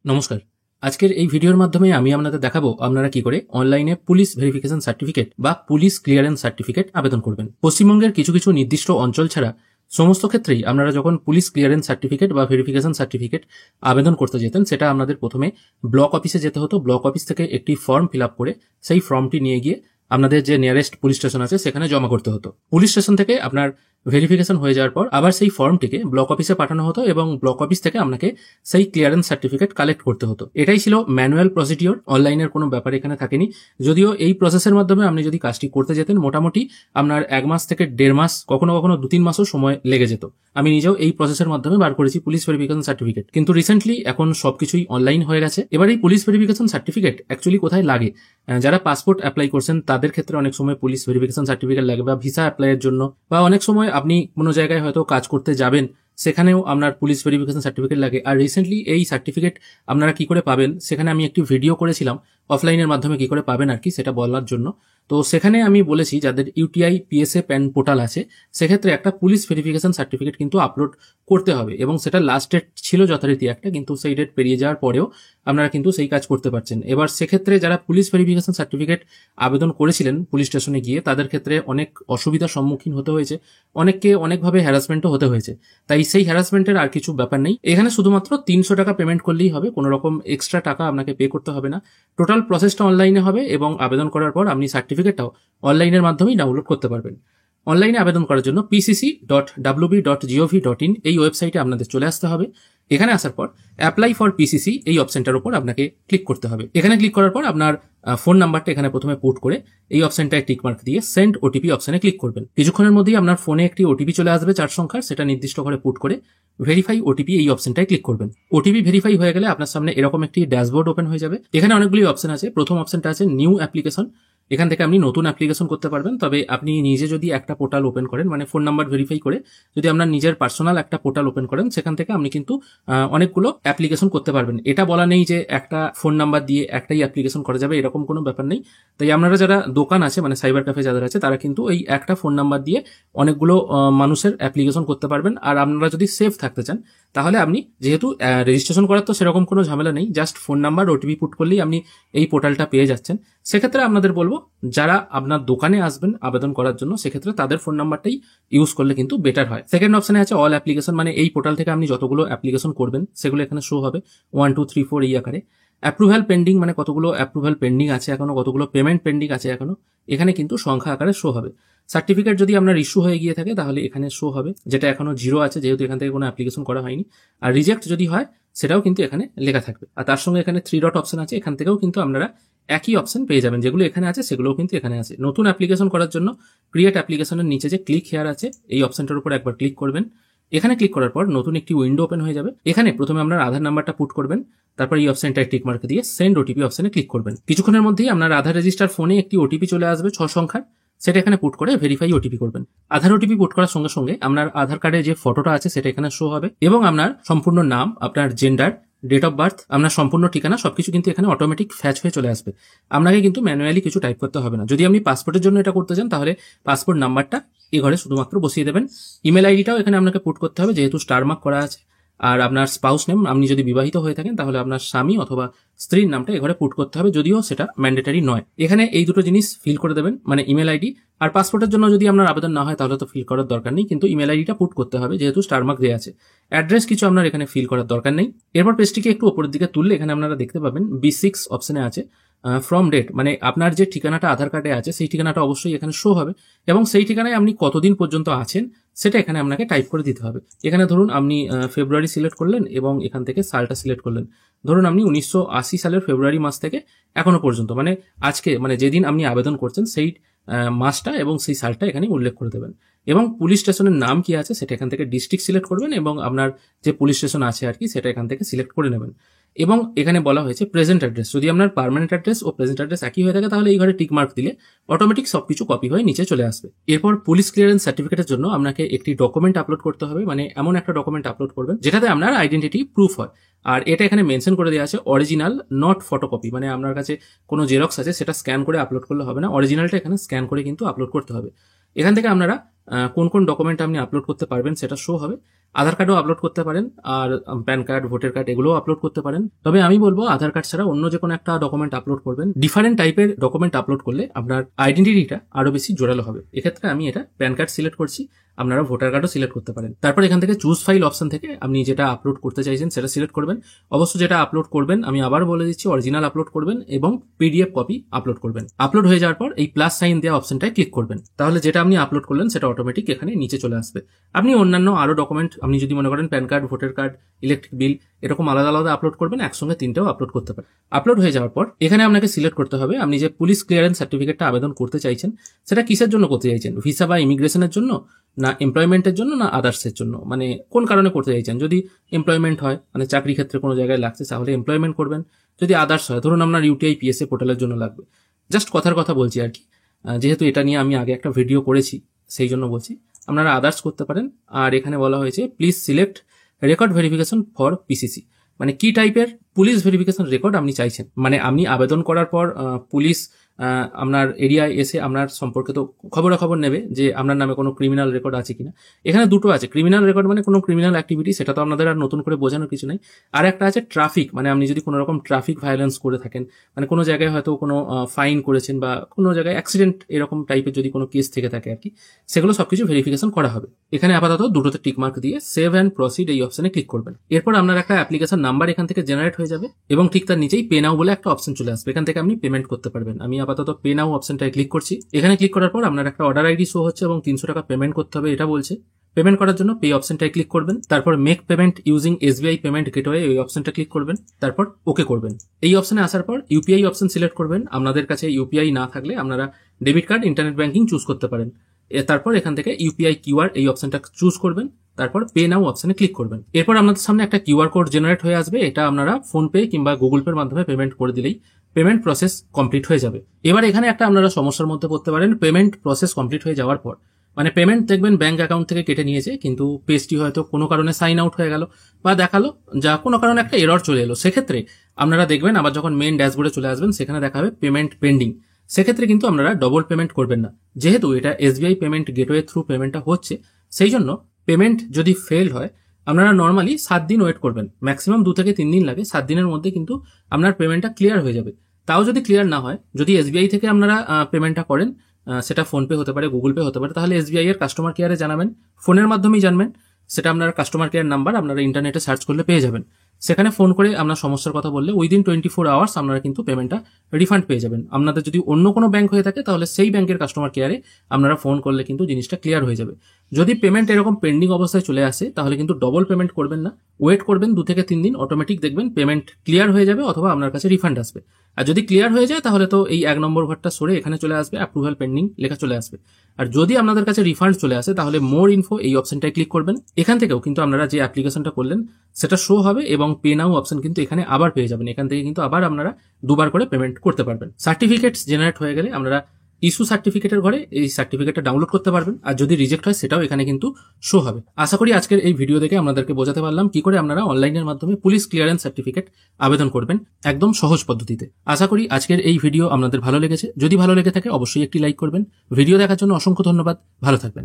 নমস্কার। আজকের এই ভিডিওর মাধ্যমে আমি আপনাদের দেখাবো আপনারা কি করে অনলাইনে পুলিশ ভেরিফিকেশন সার্টিফিকেট বা পুলিশ ক্লিয়ারেন্স সার্টিফিকেট আবেদন করবেন। পশ্চিমবঙ্গের কিছু কিছু নির্দিষ্ট অঞ্চল ছাড়া সমস্ত ক্ষেত্রেই আপনারা যখন পুলিশ ক্লিয়ারেন্স সার্টিফিকেট বা ভেরিফিকেশন সার্টিফিকেট আবেদন করতে যেতেন, সেটা আপনাদের প্রথমে ব্লক অফিসে যেতে হতো। ব্লক অফিস থেকে একটি ফর্ম ফিল আপ করে সেই ফর্মটি নিয়ে গিয়ে আপনাদের যে নিয়ারেস্ট পুলিশ স্টেশন আছে সেখানে জমা করতে হতো। পুলিশ স্টেশন থেকে আপনার ভেরিফিকেশন হয়ে যাওয়ার পর আবার সেই ফর্মটিকে ব্লক অফিসে পাঠানো হতো এবং ব্লক অফিস থেকে আপনাকে সেই ক্লিয়ারেন্স সার্টিফিকেট কালেক্ট করতে হতো। এটাই ছিল ম্যানুয়াল প্রসিডিওর, অনলাইনের কোনো ব্যাপার এখানে থাকেনি। যদিও এই প্রসেসের মাধ্যমে আপনি যদি কাজটি করতে যেতেন মোটামুটি আপনার 1 মাস থেকে 1.5 মাস, কখনো কখনো 2-3 মাসও সময় লেগে যেত। আমি নিজেও এই প্রসেসের মাধ্যমে বার করেছি পুলিশ ভেরিফিকেশন সার্টিফিকেট, কিন্তু রিসেন্টলি এখন সবকিছুই অনলাইন হয়ে গেছে। এবার এই পুলিশ ভেরিফিকেশন সার্টিফিকেট অ্যাকচুয়ালি কোথায় লাগে? যারা পাসপোর্ট অ্যাপ্লাই করছেন তাদের ক্ষেত্রে অনেক সময় পুলিশ ভেরিফিকেশন সার্টিফিকেট লাগে, বা ভিসা অ্যাপ্লাইয়ের জন্য, বা অনেক সময় আপনি কোনো জায়গায় হয়তো কাজ করতে যাবেন সেখানেও আপনার পুলিশ ভেরিফিকেশন সার্টিফিকেট লাগে। আর রিসেন্টলি এই সার্টিফিকেট আপনারা কি করে পাবেন সেখানে আমি একটি ভিডিও করেছিলাম অফলাইনের মাধ্যমে কি করে পাবেন আর কি, সেটা বলার জন্য। তো সেখানে আমি বলেছি যাদের ইউটিআই পিএসএ প্যান পোর্টাল আছে সেক্ষেত্রে একটা পুলিশ ভেরিফিকেশন সার্টিফিকেট কিন্তু আপলোড করতে হবে, এবং সেটা লাস্ট ডেট ছিল যথারীতি একটা, কিন্তু সেই ডেট পেরিয়ে যাওয়ার পরেও আপনারা কিন্তু সেই কাজ করতে পারছেন। এবার সেক্ষেত্রে যারা পুলিশ ভেরিফিকেশন সার্টিফিকেট আবেদন করেছিলেন পুলিশ স্টেশনে গিয়ে, তাদের ক্ষেত্রে অনেক অসুবিধার সম্মুখীন হতে হয়েছে, অনেককে অনেকভাবে হ্যারাসমেন্টও হতে হয়েছে। তাই সেই হ্যারাসমেন্টের আর কিছু ব্যাপার নেই, এখানে শুধুমাত্র 300 টাকা পেমেন্ট করলেই হবে, কোনো রকম এক্সট্রা টাকা আপনাকে পে করতে হবে না। টোটাল প্রসেসটা অনলাইনে হবে এবং আবেদন করার পর আপনি সার্টিফিকেটটাও অনলাইনের মাধ্যমেই ডাউনলোড করতে পারবেন। অনলাইনে আবেদন করার জন্য pcc.wb.gov.in এই ওয়েবসাইটে আপনাদের চলে আসতে হবে। এখানে আসার পর অ্যাপ্লাই ফর পিসিসি এই অপশনটার উপর আপনাকে ক্লিক করতে হবে। এখানে ক্লিক করার পর আপনার ফোন নাম্বারটা এখানে প্রথমে পুট করে এই অপশনটায় টিকমার্ক দিয়ে সেন্ড ওটিপি অপশনে ক্লিক করবেন। কিছুক্ষণের মধ্যেই আপনার ফোনে একটি ওটিপি চলে আসবে 4 সংখ্যার, সেটা নির্দিষ্ট করে পুট করে ভেরিফাই ওটিপি এই অপশনটায় ক্লিক করবেন। ওটিপি ভেরিফাই হয়ে গেলে আপনার সামনে এরকম একটি ড্যাশবোর্ড ওপেন হয়ে যাবে। এখানে অনেকগুলি অপশন আছে। প্রথম অপশনটা আছে নিউ অ্যাপ্লিকেশন। এখান থেকে আপনি নতুন অ্যাপ্লিকেশন করতে পারবেন। তবে আপনি নিজে যদি একটা পোর্টাল ওপেন করেন, মানে ফোন নাম্বার ভেরিফাই করে যদি আপনার নিজের পার্সোনাল একটা পোর্টাল ওপেন করেন, সেখান থেকে আপনি কিন্তু অনেকগুলো অ্যাপ্লিকেশন করতে পারবেন। এটা বলা নেই যে একটা ফোন নাম্বার দিয়ে একটাই অ্যাপ্লিকেশন করা যাবে, এরকম কোনো ব্যাপার নেই। তাই আপনারা যারা দোকান আছে, মানে সাইবার ক্যাফে যাদের আছে, তারা কিন্তু এই একটা ফোন নাম্বার দিয়ে অনেকগুলো মানুষের অ্যাপ্লিকেশন করতে পারবেন। আর আপনারা যদি সেফ থাকতে চান তাহলে আপনি, যেহেতু রেজিস্ট্রেশন করার তো সেরকম কোনো ঝামেলা নেই, just phone number OTP put করলেই আপনি এই পোর্টালটা পেয়ে যাচ্ছেন। সেক্ষেত্রে আপনাদের বলবো যারা আপনার দোকানে আসবেন আবেদন করার জন্য, সেক্ষেত্রে তাদের ফোন নাম্বারটাই ইউজ করলে কিন্তু বেটার হয়। সেকেন্ড অপশনে আছে অল অ্যাপ্লিকেশন, মানে এই পোর্টাল থেকে আপনি যতগুলো অ্যাপ্লিকেশন করবেন সেগুলো এখানে শো হবে 1 2 3 4 এই আকারে। অ্যাপ্রুভাল পেন্ডিং, মানে কতগুলো অ্যাপ্রুভাল পেন্ডিং আছে এখনো, কতগুলো পেমেন্ট পেন্ডিং আছে এখনো, এখানে কিন্তু সংখ্যা আকারে শো হবে। সার্টিফিকেট যদি আপনার ইস্যু হয়ে গিয়ে থাকে তাহলে এখানে শো হবে, যেটা এখনো 0 আছে যেহেতু এখান থেকে কোনো অ্যাপ্লিকেশন করা হয়নি। আর রিজেক্ট যদি হয় সেটাও কিন্তু এখানে লেখা থাকবে। আর তার সঙ্গে এখানে 3 ডট অপশন আছে, এখান থেকেও কিন্তু আপনারা একই অপশন পেয়ে যাবেন, যেগুলো এখানে আছে সেগুলোও কিন্তু এখানে আছে। নতুন অ্যাপ্লিকেশন করার জন্য ক্রিয়েট অ্যাপ্লিকেশনের নিচে যে ক্লিক হেয়ার আছে এই অপশনটার উপর একবার ক্লিক করবেন। এখানে ক্লিক করার পর নতুন একটি উইন্ডো ওপেন হয়ে যাবে। এখানে প্রথমে আপনার আধার নাম্বারটা পুট করবেন, তারপর এই অপশনটায় টিক মার্ক দিয়ে সেন্ড ওটিপি অপশনে ক্লিক করবেন। কিছুক্ষণের মধ্যেই আপনার আধার রেজিস্টার ফোনে একটি ওটিপি চলে আসবে 6 সংখ্যার, সেটা এখানে পুট করে ভেরিফাই ওটিপি করবেন। আধার ওটিপি পুট করার সঙ্গে সঙ্গে আপনার আধার কার্ডে যে ফটোটা আছে সেটা এখানে শো হবে, এবং আপনার সম্পূর্ণ নাম, আপনার জেন্ডার, ডেট অফ বার্থ, আপনার সম্পূর্ণ ঠিকানা সবকিছু কিন্তু এখানে অটোমেটিক ফ্যাচ হয়ে চলে আসবে। আপনাকে কিন্তু ম্যানুয়ালি কিছু টাইপ করতে হবে না। যদি আপনি পাসপোর্টের জন্য এটা করতে চান তাহলে পাসপোর্ট নাম্বারটা এই ঘরে শুধুমাত্র বসিয়ে দেবেন। ইমেল আইডিটাও এখানে আপনাকে পুট করতে হবে যেহেতু স্টার মার্ক করা আছে। আর আপনার স্পাউস নেম, আপনি যদি বিবাহিত হয়ে থাকেন তাহলে আপনার স্বামী অথবা স্ত্রীর নামটা এঘরে পুট করতে হবে, যদিও সেটা ম্যান্ডেটারি নয়। এখানে এই দুটো জিনিস ফিল করে দেবেন, মানে ইমেল আইডি আর পাসপোর্টের জন্য যদি আপনার আবেদন না হয় তাহলে তো ফিল করার দরকার নেই, কিন্তু ইমেল আইডিটা পুট করতে হবে যেহেতু স্টার মার্ক দেওয়া আছে। অ্যাড্রেস কিছু আপনার এখানে ফিল করার দরকার নেই। এরপর পেজটিকে একটু উপরের দিকে তুললে এখানে আপনারা দেখতে পাবেন B6 অপশনে আছে ফ্রম ডেট, মানে আপনার যে ঠিকানাটা আধার কার্ডে আছে সেই ঠিকানাটা অবশ্যই এখানে শো হবে, এবং সেই ঠিকানায় আপনি কতদিন পর্যন্ত আছেন সেটা এখানে আপনাকে টাইপ করে দিতে হবে। এখানে ধরুন আপনি ফেব্রুয়ারি সিলেক্ট করলেন এবং এখান থেকে সালটা সিলেক্ট করলেন। ধরুন আপনি 1980 সালের ফেব্রুয়ারি মাস থেকে এখনো পর্যন্ত, মানে আজকে, মানে যেদিন আপনি আবেদন করছেন সেই মাসটা এবং সেই সালটা এখানে উল্লেখ করে দেবেন। এবং পুলিশ স্টেশনের নাম কি আছে সেটা এখান থেকে ডিস্ট্রিক্ট সিলেক্ট করবেন, এবং আপনার যে পুলিশ স্টেশন আছে আর কি সেটা এখান থেকে সিলেক্ট করে নেবেন। এবং এখানে বলা হয়েছে প্রেজেন্ট অ্যাড্রেস, যদি আপনার পার্মানেন্ট অ্যাড্রেস ও প্রেজেন্ট অ্যাড্রেস একই হয়ে থাকে তাহলে এই ঘরে টিক মার্ক দিলে অটোমেটিক সবকিছু কপি হয়ে নিচে চলে আসবে। এরপর পুলিশ ক্লিয়ারেন্স সার্টিফিকেটের জন্য আপনাকে একটি ডকুমেন্ট আপলোড করতে হবে, মানে এমন একটা ডকুমেন্ট আপলোড করবেন যেটাতে আপনার আইডেন্টিটি প্রুফ হয়। আর এটা এখানে মেনশন করে দেওয়া আছে অরিজিনাল নট ফটোকপি, মানে আপনার কাছে কোনো জেরক্স আছে সেটা স্ক্যান করে আপলোড করলে হবে না, অরিজিনালটা এখানে স্ক্যান করে কিন্তু আপলোড করতে হবে। এখান থেকে আপনারা কোন কোন ডকুমেন্ট আপনি আপলোড করতে পারবেন সেটা শো হবে। আধার কার্ডও আপলোড করতে পারেন, আর প্যান কার্ড, ভোটার কার্ড এগুলোও আপলোড করতে পারেন। তবে আমি বলবো আধার কার্ড ছাড়া অন্য যে কোনো একটা ডকুমেন্ট আপলোড করবেন। ডিফারেন্ট টাইপের ডকুমেন্ট আপলোড করলে আপনার আইডেন্টিটিটা আরো বেশি জোরালো হবে। এক্ষেত্রে আমি এটা প্যান কার্ড সিলেক্ট করছি, আপনারা ভোটার কার্ডও সিলেক্ট করতে পারেন। তারপর এখান থেকে চুজ ফাইল অপশন থেকে আপনি যেটা আপলোড করতে চাইছেন সেটা সিলেক্ট করবেন। অবশ্য যেটা আপলোড করবেন আমি আবার বলে দিচ্ছি, অরিজিনাল আপলোড করবেন এবং পিডিএফ কপি আপলোড করবেন। আপলোড হয়ে যাওয়ার পর এই প্লাস সাইন দেওয়া অপশনটায় ক্লিক করবেন। তাহলে যেটা আপনি আপলোড করলেন সেটা অটোমেটিক এখানে নিচে চলে আসবে। আপনি অন্যান্য আরো ডকুমেন্ট, আপনি যদি মনে করেন pan card, voter card, electric bill এরকম আলাদা আলাদা আপলোড করবেন, একসঙ্গে তিনটেও আপলোড করতে পারেন। আপলোড হয়ে যাওয়ার পর এখানে আপনাকে সিলেক্ট করতে হবে আপনি যে পুলিশ ক্লিয়ারেন্স সার্টিফিকেটটা আবেদন করতে চাইছেন সেটা কিসের জন্য করতে চাইছেন, ভিসা বা ইমিগ্রেশনের জন্য, না এমপ্লয়মেন্টের জন্য, না আদার্সের জন্য, মানে কোন কারণে করতে চাইছেন। যদি এমপ্লয়মেন্ট হয়, মানে চাকরি ক্ষেত্রে কোনো জায়গায় লাগছে, তাহলে এমপ্লয়মেন্ট করবেন। যদি আদার্স হয়, ধরুন আপনার ইউটিআই পিএসএ পোর্টালের জন্য লাগবে, জাস্ট কথার কথা বলছি আর কি, যেহেতু এটা নিয়ে আমি আগে একটা ভিডিও করেছি সেই জন্য বলছি, আপনারা আদার্স করতে পারেন। আর এখানে বলা হয়েছে please select record verification for PCC, মানে কি টাইপের পুলিশ ভেরিফিকেশন রেকর্ড আপনি চাইছেন। মানে আপনি আবেদন করার পর পুলিশ আপনার এরিয়ায় এসে আপনার সম্পর্কে তো খবরাখবর নেবে যে আপনার নামে কোনো ক্রিমিনাল রেকর্ড আছে কিনা। এখানে দুটো আছে, ক্রিমিনাল রেকর্ড মানে কোনো ক্রিমিনাল অ্যাক্টিভিটি, সেটা তো আপনাদের আর নতুন করে বোঝানোর কিছু নাই। আর একটা আছে ট্রাফিক, মানে আপনি যদি কোনো রকম ট্রাফিক ভায়োলেন্স করে থাকেন, মানে কোনো জায়গায় হয়তো কোনো ফাইন করেছেন বা কোনো জায়গায় অ্যাক্সিডেন্ট এরকম টাইপের যদি কোনো কেস থেকে থাকে আর কি, সেগুলো সবকিছু ভেরিফিকেশন করা হবে। এখানে আপাতত দুটোতে টিকমার্ক দিয়ে সেভ অ্যান্ড প্রসিড এই অপশনে ক্লিক করবেন। এরপর আপনার একটা অ্যাপ্লিকেশন নাম্বার এখান থেকে জেনারেট হয়ে যাবে এবং ঠিক তার নিচেই পে নাও বলে একটা অপশন চলে আসবে। এখান থেকে আপনি পেমেন্ট করতে পারবেন। আমি আপাতত পে নাও অপশনটায় ক্লিক করছি। এখানে ক্লিক করার পর আপনার একটা অর্ডার আইডি শো হচ্ছে এবং 300 টাকা পেমেন্ট করতে হবে এটা বলছে। পেমেন্ট করার জন্য পে অপশনটায় ক্লিক করবেন, তারপর make payment using SBI payment gateway এই অপশনটা ক্লিক করবেন, তারপর ওকে করবেন। এই অপশনে আসার পর ইউপিআই অপশন সিলেক্ট করবেন। আপনাদের কাছে ইউপিআই না থাকলে আপনারা debit card, internet banking choose করতে পারেন। তারপর এখান থেকে ইউপিআই কিউআর এই অপশনটা চুজ করবেন, তারপর পে নাও অপশনে ক্লিক করবেন। এরপর আপনাদের সামনে একটা কিউআর কোড জেনারেট হয়ে আসবে। এটা আপনারা ফোন পে কিংবা গুগল পের মাধ্যমে পেমেন্ট করে দিলেই পেমেন্ট প্রসেস কমপ্লিট হয়ে যাবে। এবার এখানে একটা আপনারা সমস্যার মধ্যে পড়তে পারেন। পেমেন্ট প্রসেস কমপ্লিট হয়ে যাওয়ার পর মানে পেমেন্ট দেখবেন ব্যাংক অ্যাকাউন্ট থেকে কেটে নিয়েছে, কিন্তু পেজটি হয়তো কোনো কারণে সাইন আউট হয়ে গেল বা দেখালো যা কোনো কারণে একটা এরর চলে এলো। সেক্ষেত্রে আপনারা দেখবেন আবার যখন মেইন ড্যাশবোর্ডে চলে আসবেন সেখানে দেখা হবে পেমেন্ট পেন্ডিং। সেক্ষেত্রে কিন্তু আপনারা ডবল পেমেন্ট করবেন না, যেহেতু এটা এসবিআই পেমেন্ট গেটওয়ে থ্রু পেমেন্টটা হচ্ছে। সেই জন্য পেমেন্ট যদি ফেল হয় আপনারা নর্মালি 7 দিন ওয়েট করবেন, ম্যাক্সিমাম 2 থেকে 3 দিন লাগে। 7 দিনের মধ্যে কিন্তু আপনার পেমেন্টটা ক্লিয়ার হয়ে যাবে। তাও যদি ক্লিয়ার না হয়, যদি এসবিআই থেকে আপনারা পেমেন্টটা করেন, সেটা ফোনপে হতে পারে, গুগল পে হতে পারে, তাহলে এসবিআই এর কাস্টমার কেয়ারে জানাবেন, ফোনের মাধ্যমেই জানবেন। সেটা আপনার কাস্টমার কেয়ার নাম্বার আপনারা ইন্টারনেটে সার্চ করলে পেয়ে যাবেন। সেখানে ফোন করে আপনার সমস্যার কথা বললে উইদিন 24 আওয়ার্স আপনারা কিন্তু পেমেন্টটা রিফান্ড পেয়ে যাবেন। আপনাদের যদি অন্য কোনো ব্যাংক হয়ে থাকে তাহলে সেই ব্যাংকের কাস্টমার কেয়ারে আপনারা ফোন করলে কিন্তু জিনিসটা ক্লিয়ার হয়ে যাবে। যদি পেমেন্ট এরকম পেন্ডিং অবস্থায় চলে আসে তাহলে কিন্তু ডবল পেমেন্ট করবেন না, ওয়েট করবেন 2 থেকে 3 দিন, অটোমেটিক দেখবেন পেমেন্ট ক্লিয়ার হয়ে যাবে অথবা আপনার কাছে রিফান্ড আসবে। আর যদি ক্লিয়ার হয়ে যায় তাহলে তো এই 1 নম্বর ঘরটা সরে এখানে চলে আসবে, অ্যাপ্রুভাল পেন্ডিং লেখা চলে আসবে। আর যদি আপনাদের কাছে রিফান্ড চলে আসে তাহলে মোর ইনফো এই অপশনটায় ক্লিক করবেন। এখান থেকেও কিন্তু আপনারা যে অ্যাপ্লিকেশনটা করলেন সেটা শো হবে এবং পে নাও অপশন কিন্তু এখানে আবার পেয়ে যাবেন। এখান থেকে কিন্তু আবার আপনারা দুবার করে পেমেন্ট করতে পারবেন। সার্টিফিকেটস জেনারেট হয়ে গেলে আপনারা ইস্যু সার্টিফিকেটের ঘরে এই সার্টিফিকেটটা ডাউনলোড করতে পারবেন। আর যদি রিজেক্ট হয় সেটাও এখানে কিন্তু শো হবে। আশা করি আজকের এই ভিডিও দেখে আপনাদেরকে বোঝাতে পারলাম কি করে আপনারা অনলাইনের মাধ্যমে পুলিশ ক্লিয়ারেন্স সার্টিফিকেট আবেদন করবেন একদম সহজ পদ্ধতিতে। আশা করি আজকের এই ভিডিও আপনাদের ভালো লেগেছে। যদি ভালো লেগে থাকে অবশ্যই একটি লাইক করবেন। ভিডিও দেখার জন্য অসংখ্য ধন্যবাদ। ভালো থাকবেন।